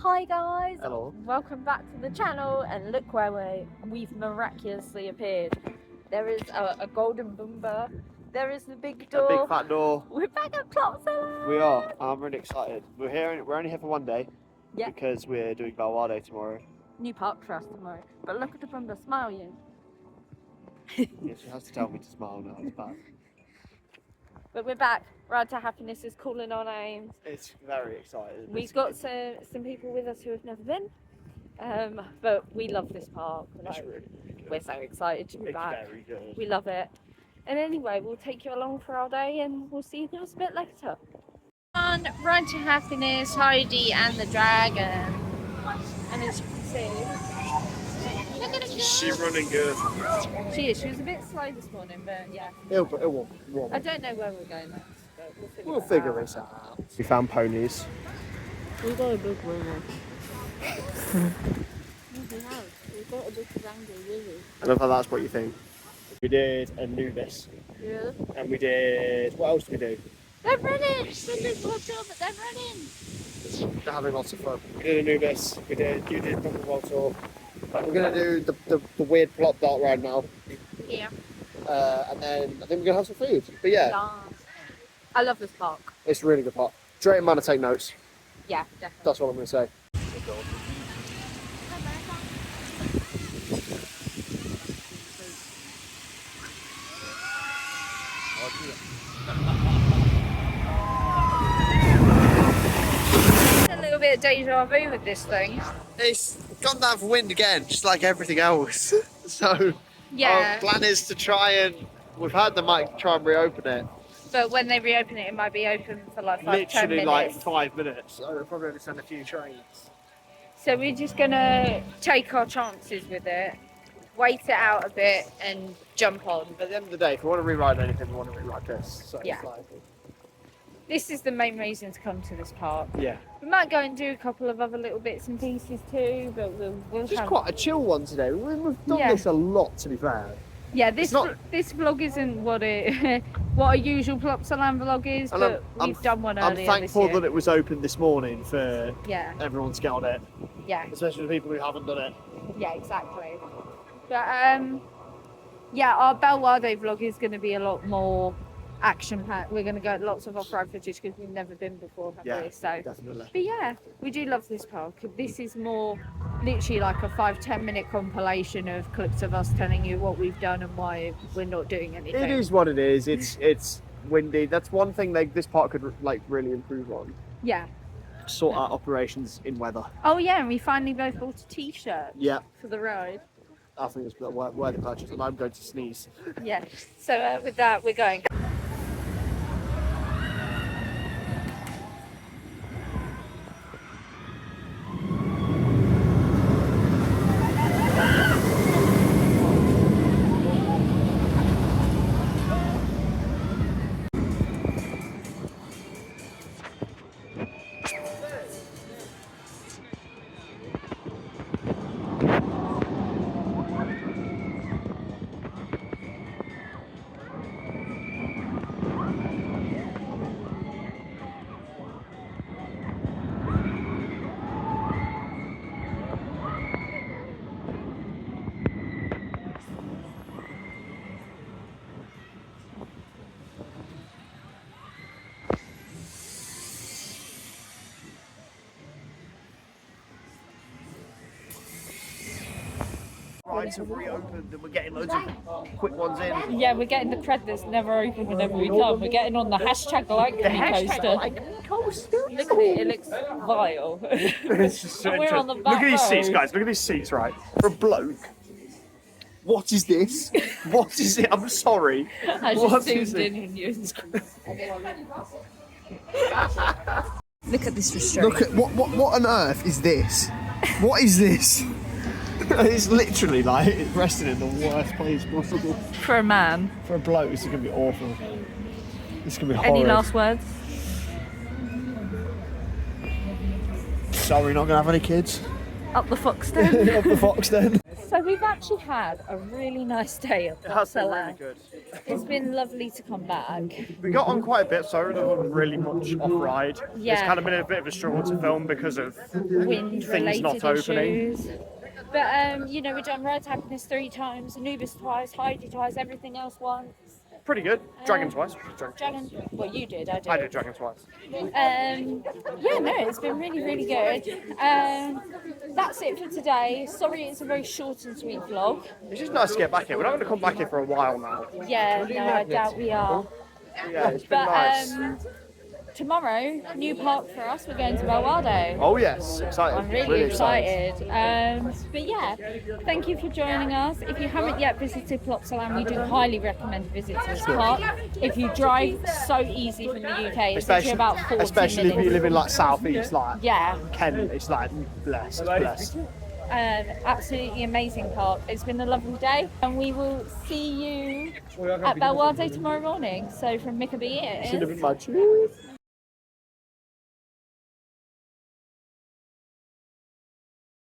Hi guys! Hello. Welcome back to the channel, and look where we've miraculously appeared. There is a golden bumper. There is the big door. A big fat door. We're back at Plopsaland. We are. I'm really excited. We're here. We're only here for one day. Yeah. Because we're doing Balwado tomorrow. New park for us tomorrow. But look at the bumper, smile you. Yeah, she has to tell me to smile now. It's bad. But we're back. Ride to Happiness is calling our names. It's very exciting. We've got some people with us who have never been. But we love this park. It's really good. We're so excited to be back. It's very good. We love it. And anyway, we'll take you along for our day and we'll see you guys a bit later. On Ride to Happiness, Heidi and the dragon. And as you can see, look at her. She's running good. She is. She was a bit slow this morning, but yeah. It will. I don't know where we're going next, but We'll figure this out. We found ponies. We got a big one. We've got a big Rango lily. I love how that's what you think. We did Anubis. Yeah. And we did... What else did we do? They're running! They're but they're running! They're having lots of fun. We did Anubis. You did Bumper World Tour. We're going to do the weird plot dart ride now. Yeah. And then I think we're going to have some food. But yeah, I love this park. it's a really good park. Drayton Manor, take notes. Yeah, definitely. That's what I'm going to say. A little bit of deja vu with this thing. It's gone down for wind again, just like everything else. So Yeah. our plan is to try and, we've heard they might try and reopen it. But when they reopen it, it might be open for like 5-10 Literally minutes. like 5 minutes. So they'll probably only send a few trains. So we're just gonna take our chances with it, wait it out a bit, and jump on. At the end of the day, if we want to rewrite anything, we want to rewrite this. So Yeah. it's like, This is the main reason to come to this park. yeah. We might go and do a couple of other little bits and pieces too, but we'll Just have... quite a chill one today. We've done Yeah. this a lot, to be fair. Yeah, this not- this vlog isn't what it what a usual Plopsaland vlog is, And but we've done one I'm earlier thankful this year. that it was open this morning for Yeah, everyone to get on it, yeah, especially the people who haven't done it. yeah, exactly. But yeah, our Balwado vlog is going to be a lot more action-packed. We're going to go lots of off-road footage because we've never been before, have Yeah, we? So, definitely. but yeah, we do love this park. This is more literally like a 5-10 minute compilation of clips of us telling you what we've done and why we're not doing anything. It is what it is. It's windy. That's one thing this park could like really improve on. Yeah. Sort out operations in weather. Oh yeah, and we finally both bought a t-shirt Yeah, for the ride. I think it's a worthy purchase, and I'm going to sneeze. Yeah. So with that, we're going. Rides have reopened, and we're getting loads of quick ones in. Yeah, we're getting the cred that's never open whenever we come. We're getting on the hashtag like me coaster. Look at it, it looks vile. It's just so And we're on the interesting. back Look at these row. seats, guys. Look at these seats, right? For a bloke. What is this? What is it? I'm sorry. I What just is zoomed it? in on you. Look at this restraint. Look at what on earth is this? What is this? It's literally like it's resting in the worst place possible. For a man. For a bloke, this is gonna be awful. This is gonna be horrible. Any last words? Sorry, not gonna have any kids. Up the Foxton. Up the Foxton. So we've actually had a really nice day at It has been really Plopsaland. good. It's been lovely to come back. We got on quite a bit, so there wasn't really much off-ride. It's Yeah. kind of been a bit of a struggle to film because of Wind things related not opening. issues. But you know, we've done Ride to Happiness 3 times, Anubis twice, Heidi twice, everything else once. Pretty good. Dragon twice. Dragon, well, you did, I did. I did Dragon twice. Yeah, no, it's been really, really good. That's it for today. Sorry, it's a very short and sweet vlog. It's just nice to get back here. We're not going to come back here for a while now. Yeah, no, I doubt we are. Yeah, it's been nice. Tomorrow, new park for us. We're going to Belwado. Oh yes, excited. I'm really excited. But yeah, thank you for joining us. If you haven't yet visited Plopsaland, we do highly recommend a visit to this park. If you drive, so easy from the UK. It's actually about 40 especially minutes. if you live in like southeast, like Yeah. Kent, it's like blessed. Absolutely amazing park. It's been a lovely day, and we will see you at Belwado tomorrow morning. So from Mickaby, it is. Should have been my truth.